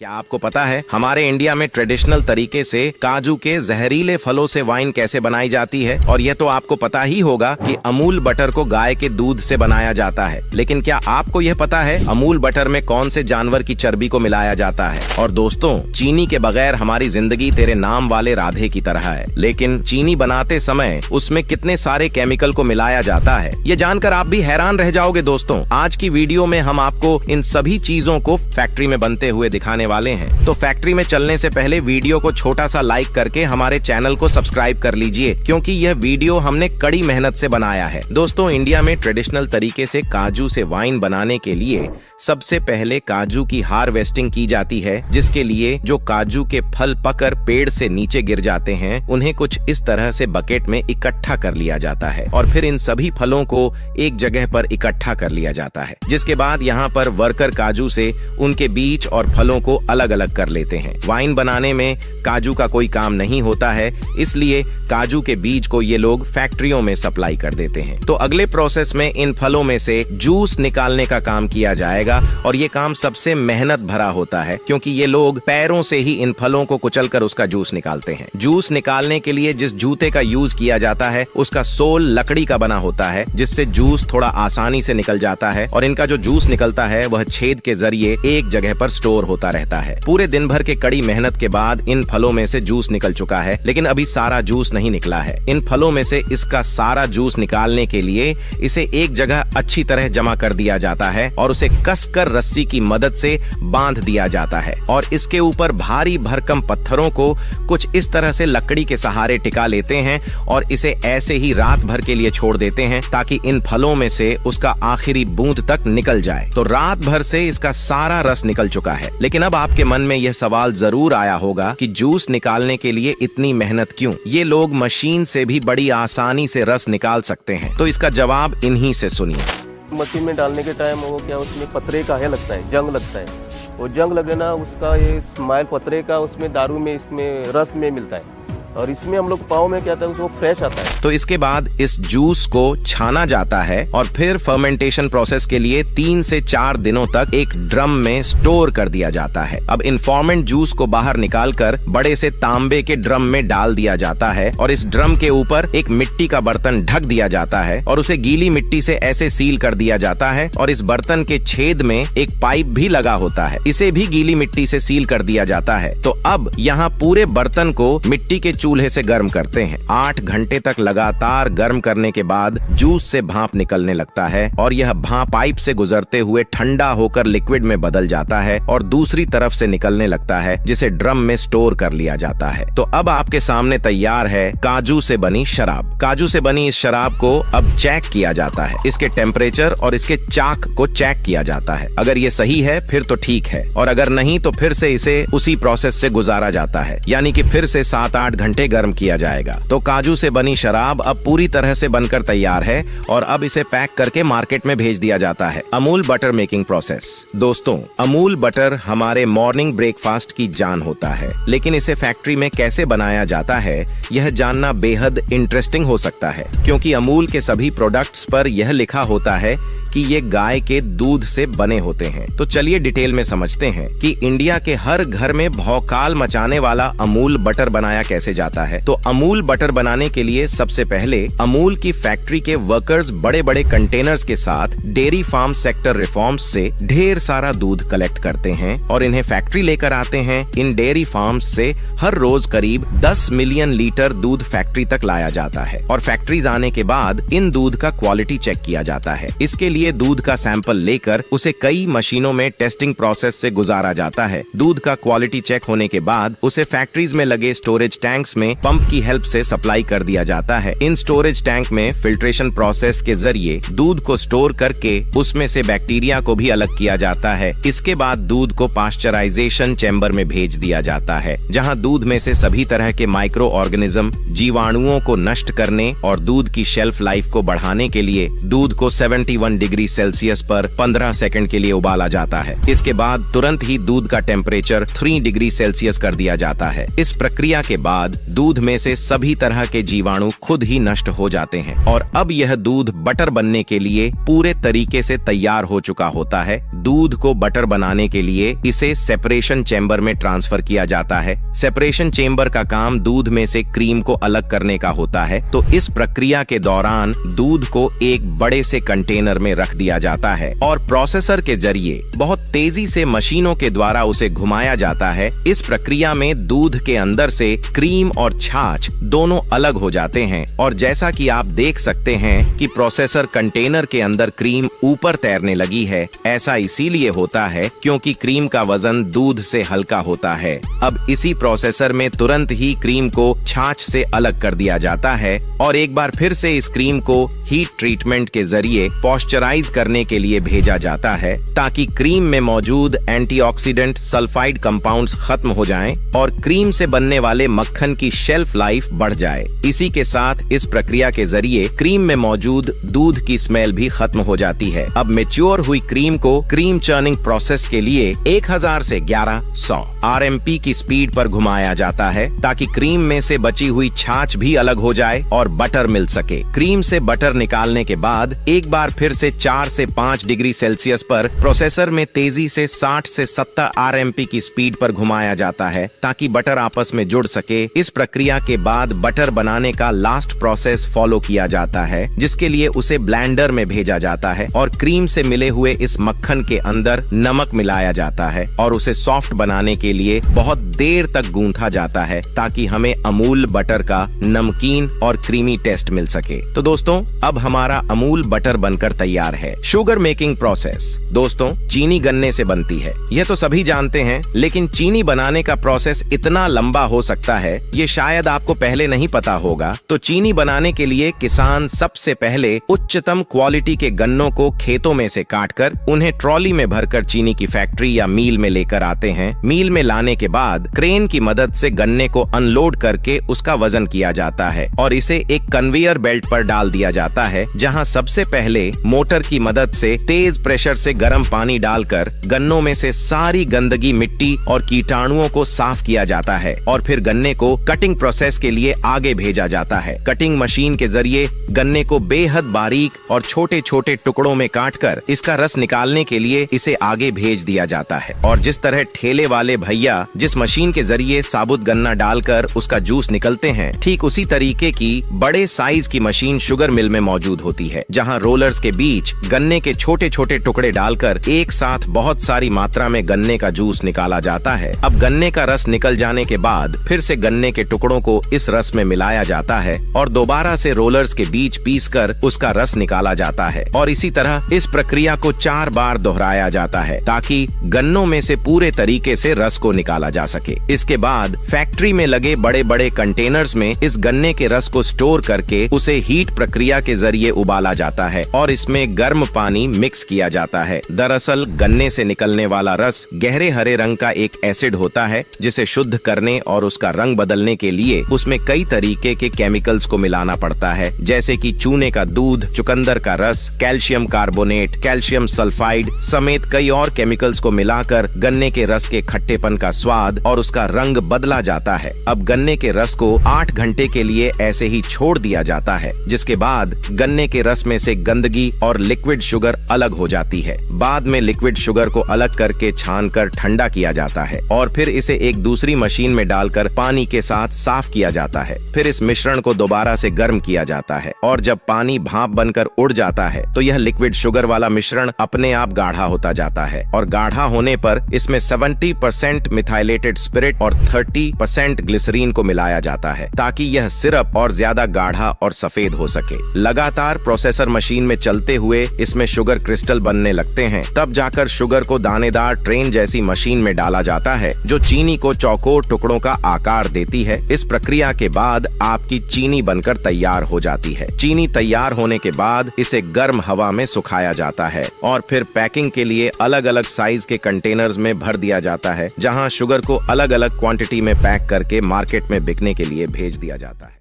क्या आपको पता है हमारे इंडिया में ट्रेडिशनल तरीके से काजू के जहरीले फलों से वाइन कैसे बनाई जाती है? और यह तो आपको पता ही होगा कि अमूल बटर को गाय के दूध से बनाया जाता है, लेकिन क्या आपको यह पता है अमूल बटर में कौन से जानवर की चर्बी को मिलाया जाता है? और दोस्तों, चीनी के बगैर हमारी जिंदगी तेरे नाम वाले राधे की तरह है, लेकिन चीनी बनाते समय उसमें कितने सारे केमिकल को मिलाया जाता है, ये जानकर आप भी हैरान रह जाओगे। दोस्तों, आज की वीडियो में हम आपको इन सभी चीजों को फैक्ट्री में बनते हुए दिखाने वाले हैं। तो फैक्ट्री में चलने से पहले वीडियो को छोटा सा लाइक करके हमारे चैनल को सब्सक्राइब कर लीजिए, क्योंकि यह वीडियो हमने कड़ी मेहनत से बनाया है। दोस्तों, इंडिया में ट्रेडिशनल तरीके से काजू से वाइन बनाने के लिए सबसे पहले काजू की हार्वेस्टिंग की जाती है, जिसके लिए जो काजू के फल पककर पेड़ से नीचे गिर जाते हैं उन्हें कुछ इस तरह से बकेट में इकट्ठा कर लिया जाता है और फिर इन सभी फलों को एक जगह पर इकट्ठा कर लिया जाता है, जिसके बाद यहाँ पर वर्कर काजू से उनके बीज और फलों को अलग अलग कर लेते हैं। वाइन बनाने में काजू का कोई काम नहीं होता है, इसलिए काजू के बीज को ये लोग फैक्ट्रियों में सप्लाई कर देते हैं। तो अगले प्रोसेस में इन फलों में से जूस निकालने का काम किया जाएगा और ये काम सबसे मेहनत भरा होता है, क्योंकि ये लोग पैरों से ही इन फलों को कुचलकर उसका जूस निकालते हैं। जूस निकालने के लिए जिस जूते का यूज किया जाता है उसका सोल लकड़ी का बना होता है, जिससे जूस थोड़ा आसानी से निकल जाता है और इनका जो जूस निकलता है वह छेद के जरिए एक जगह पर स्टोर होता रहता है। पूरे दिन भर के कड़ी मेहनत के बाद इन फलों में से जूस निकल चुका है, लेकिन अभी सारा जूस नहीं निकला है। इन फलों में से इसका सारा जूस निकालने के लिए इसे एक जगह अच्छी तरह जमा कर दिया जाता है और उसे कसकर रस्सी की मदद से बांध दिया जाता है और इसके ऊपर भारी भरकम पत्थरों को कुछ इस तरह से लकड़ी के सहारे टिका लेते हैं और इसे ऐसे ही रात भर के लिए छोड़ देते हैं, ताकि इन फलों में से उसका आखिरी बूंद तक निकल जाए। तो रात भर से इसका सारा रस निकल चुका है, लेकिन अब आपके मन में यह सवाल जरूर आया होगा कि जूस निकालने के लिए इतनी मेहनत क्यों? ये लोग मशीन से भी बड़ी आसानी से रस निकाल सकते हैं। तो इसका जवाब इन्हीं से सुनिए। मशीन में डालने के टाइम वो क्या उसमें पतरे का है लगता है, जंग लगता है। वो जंग लगे ना, उसका ये स्माइल पतरे का उसमें दारू में इसमें रस में मिलता है और इसमें हम लोग पाव में क्या आता है वो फ्रेश आता है। तो इसके बाद इस जूस को छाना जाता है और फिर फर्मेंटेशन प्रोसेस के लिए 3 से 4 दिनों तक एक ड्रम में स्टोर कर दिया जाता है। अब इनफॉर्मेंट जूस को बाहर निकालकर बड़े से तांबे के ड्रम में डाल दिया जाता है और इस ड्रम के ऊपर एक मिट्टी का बर्तन ढक दिया जाता है और उसे गीली मिट्टी से ऐसे सील कर दिया जाता है और इस बर्तन के छेद में एक पाइप भी लगा होता है, इसे भी गीली मिट्टी से सील कर दिया जाता है। तो अब यहाँ पूरे बर्तन को मिट्टी के चूल्हे से गर्म करते हैं। 8 घंटे तक लगातार गर्म करने के बाद जूस से भाप निकलने लगता है और यह भाप पाइप से गुजरते हुए ठंडा होकर लिक्विड में बदल जाता है और दूसरी तरफ से निकलने लगता है, जिसे ड्रम में स्टोर कर लिया जाता है। तो अब आपके सामने तैयार है काजू से बनी शराब। काजू से बनी इस शराब को अब चेक किया जाता है, इसके टेम्परेचर और इसके चाक को चेक किया जाता है। अगर ये सही है फिर तो ठीक है, और अगर नहीं तो फिर से इसे उसी प्रोसेस से गुजारा जाता है, यानी कि फिर से 7-8 घंटे गर्म किया जाएगा। तो काजू से बनी शराब अब पूरी तरह से बनकर तैयार है और अब इसे पैक करके मार्केट में भेज दिया जाता है। Amul butter making process. दोस्तों, अमूल बटर हमारे मॉर्निंग ब्रेकफास्ट की जान होता है, लेकिन इसे फैक्ट्री में कैसे बनाया जाता है यह जानना बेहद इंटरेस्टिंग हो सकता है, क्योंकि अमूल के सभी प्रोडक्ट्स पर यह लिखा होता है कि ये गाय के दूध से बने होते हैं। तो चलिए डिटेल में समझते हैं कि इंडिया के हर घर में भौकाल मचाने वाला अमूल बटर बनाया कैसे जाता है। तो अमूल बटर बनाने के लिए सबसे पहले अमूल की फैक्ट्री के वर्कर्स बड़े बड़े कंटेनर्स के साथ डेयरी फार्म सेक्टर रिफॉर्म्स से ढेर सारा दूध कलेक्ट करते हैं और इन्हें फैक्ट्री लेकर आते हैं। इन डेयरी फार्म्स से हर रोज करीब 10 मिलियन लीटर दूध फैक्ट्री तक लाया जाता है और फैक्ट्रीज आने के बाद इन दूध का क्वालिटी चेक किया जाता है। इसके लिए दूध का सैंपल लेकर उसे कई मशीनों में टेस्टिंग प्रोसेस से गुजारा जाता है। दूध का क्वालिटी चेक होने के बाद उसे फैक्ट्रीज में लगे स्टोरेज टैंक्स में पंप की हेल्प से सप्लाई कर दिया जाता है। इन स्टोरेज टैंक में फिल्ट्रेशन प्रोसेस के जरिए दूध को स्टोर करके उसमें से बैक्टीरिया को भी अलग किया जाता है। इसके बाद दूध को पाश्चराइजेशन चैम्बर में भेज दिया जाता है, जहां दूध में से सभी तरह के माइक्रो ऑर्गेनिज्म जीवाणुओं को नष्ट करने और दूध की शेल्फ लाइफ को बढ़ाने के लिए दूध को 71 डिग्री डिग्री सेल्सियस पर 15 सेकंड के लिए उबाला जाता है। इसके बाद तुरंत ही दूध का टेम्परेचर 3 डिग्री सेल्सियस कर दिया जाता है। इस प्रक्रिया के बाद दूध में से सभी तरह के जीवाणु खुद ही नष्ट हो जाते हैं और अब यह दूध बटर बनने के लिए पूरे तरीके से तैयार हो चुका होता है। दूध को बटर बनाने के लिए इसे सेपरेशन चेंबर में ट्रांसफर किया जाता है। सेपरेशन चेंबर का काम दूध में से क्रीम को अलग करने का होता है। तो इस प्रक्रिया के दौरान दूध को एक बड़े से कंटेनर में रख दिया जाता है और प्रोसेसर के जरिए बहुत तेजी से मशीनों के द्वारा उसे घुमाया जाता है। इस प्रक्रिया में दूध के अंदर से क्रीम और छाछ दोनों अलग हो जाते हैं और जैसा कि आप देख सकते हैं कि प्रोसेसर कंटेनर के अंदर क्रीम ऊपर तैरने लगी है। ऐसा इसीलिए होता है क्योंकि क्रीम का वजन दूध से हल्का होता है। अब इसी प्रोसेसर में तुरंत ही क्रीम को छाछ से अलग कर दिया जाता है और एक बार फिर से इस क्रीम को हीट ट्रीटमेंट के जरिए पॉस्चराइज करने के लिए भेजा जाता है ताकि क्रीम में मौजूद एंटीऑक्सीडेंट सल्फाइड कंपाउंड्स खत्म हो जाएं और क्रीम से बनने वाले मक्खन की शेल्फ लाइफ बढ़ जाए। इसी के साथ इस प्रक्रिया के जरिए क्रीम में मौजूद दूध की स्मेल भी खत्म हो जाती है। अब मैच्योर हुई क्रीम को क्रीम चर्निंग प्रोसेस के लिए 1000 से 1100 RMP की स्पीड पर घुमाया जाता है ताकि क्रीम में से बची हुई छाछ भी अलग हो जाए और बटर मिल सके। क्रीम से बटर निकालने के बाद एक बार फिर से 4 से 5 डिग्री सेल्सियस पर प्रोसेसर में तेजी से 60 से 70 RMP की स्पीड पर घुमाया जाता है ताकि बटर आपस में जुड़ सके। इस प्रक्रिया के बाद बटर बनाने का लास्ट प्रोसेस फॉलो किया जाता है जिसके लिए उसे ब्लेंडर में भेजा जाता है और क्रीम से मिले हुए इस मक्खन के अंदर नमक मिलाया जाता है और उसे सॉफ्ट बनाने के लिए बहुत देर तक गूंथा जाता है ताकि हमें अमूल बटर का नमकीन और क्रीमी टेस्ट मिल सके। तो दोस्तों अब हमारा अमूल बटर बनकर तैयार है। शुगर मेकिंग प्रोसेस दोस्तों चीनी गन्ने से बनती है, यह तो सभी जानते हैं, लेकिन चीनी बनाने का प्रोसेस इतना लंबा हो सकता है ये शायद आपको पहले नहीं पता होगा। तो चीनी बनाने के लिए किसान सबसे पहले उच्चतम क्वालिटी के गन्नों को खेतों में से काटकर उन्हें ट्रॉली में भरकर चीनी की फैक्ट्री या मील में लेकर आते हैं। मील में लाने के बाद क्रेन की मदद से गन्ने को अनलोड करके उसका वजन किया जाता है और इसे एक कन्वेयर बेल्ट पर डाल दिया जाता है जहां सबसे पहले मोटर की मदद से तेज प्रेशर से गर्म पानी डालकर गन्नों में से सारी गंदगी, मिट्टी और कीटाणुओं को साफ किया जाता है और फिर गन्ने को कटिंग प्रोसेस के लिए आगे भेजा जाता है। कटिंग मशीन के जरिए गन्ने को बेहद बारीक और छोटे छोटे टुकड़ों में काटकर इसका रस निकालने के लिए इसे आगे भेज दिया जाता है। और जिस तरह ठेले वाले भैया जिस मशीन के जरिए साबुत गन्ना डालकर उसका जूस निकलते हैं, ठीक उसी तरीके की बड़े साइज की मशीन शुगर मिल में मौजूद होती है जहां रोलर्स के बीच गन्ने के छोटे छोटे टुकड़े डालकर एक साथ बहुत सारी मात्रा में गन्ने का जूस निकाला जाता है। अब गन्ने का रस निकल जाने के बाद फिर से गन्ने के टुकड़ों को इस रस में मिलाया जाता है और दोबारा से रोलर्स के बीच पीसकर उसका रस निकाला जाता है और इसी तरह इस प्रक्रिया को 4 बार दोहराया जाता है ताकि गन्नों में से पूरे तरीके से रस को निकाला जा सके। इसके बाद फैक्ट्री में लगे बड़े बड़े कंटेनर्स में इस गन्ने के रस को स्टोर करके उसे हीट प्रक्रिया के जरिए उबाला जाता है और इसमें गर्म पानी मिक्स किया जाता है। दरअसल गन्ने से निकलने वाला रस गहरे हरे रंग का एक एसिड होता है जिसे शुद्ध करने और उसका रंग बदलने के लिए उसमें कई तरीके के केमिकल्स को मिलाना पड़ता है, जैसे कि चूने का दूध, चुकंदर का रस, कैल्शियम कार्बोनेट, कैल्शियम सल्फाइड समेत कई और केमिकल्स को मिलाकर गन्ने के रस के खट्टेपन का स्वाद और उसका रंग बदला जाता है। अब गन्ने के रस को 8 घंटे के लिए ऐसे ही छोड़ दिया जाता है जिसके बाद गन्ने के रस में से गंदगी और लिक्विड शुगर अलग हो जाती है। बाद में लिक्विड शुगर को अलग करके छानकर ठंडा किया जाता है और फिर इसे एक दूसरी मशीन में डालकर पानी के साथ साफ किया जाता है। फिर इस मिश्रण को दोबारा से गर्म किया जाता है और जब पानी भाप बनकर उड़ जाता है तो यह लिक्विड शुगर वाला मिश्रण अपने आप गाढ़ा होता जाता है और गाढ़ा होने पर इसमें 70% मिथाइलेटेड स्पिरिट और 30% ग्लिसरीन को मिलाया जाता है ताकि यह सिरप और ज्यादा गाढ़ा और सफेद हो सके। लगातार प्रोसेसर मशीन में चलते हुए इसमें शुगर क्रिस्टल बनने लगते हैं। तब जाकर शुगर को दानेदार ट्रेन जैसी मशीन में डाला जाता है जो चीनी को चौकोर टुकड़ों का आकार देती है। इस प्रक्रिया के बाद आपकी चीनी बनकर तैयार हो जाती है। चीनी तैयार होने के बाद इसे गर्म हवा में सुखाया जाता है और फिर पैकिंग के लिए अलग अलग साइज के कंटेनर्स में भर दिया जाता है जहां शुगर को अलग अलग क्वांटिटी में पैक करके मार्केट में बिकने के लिए भेज दिया जाता है।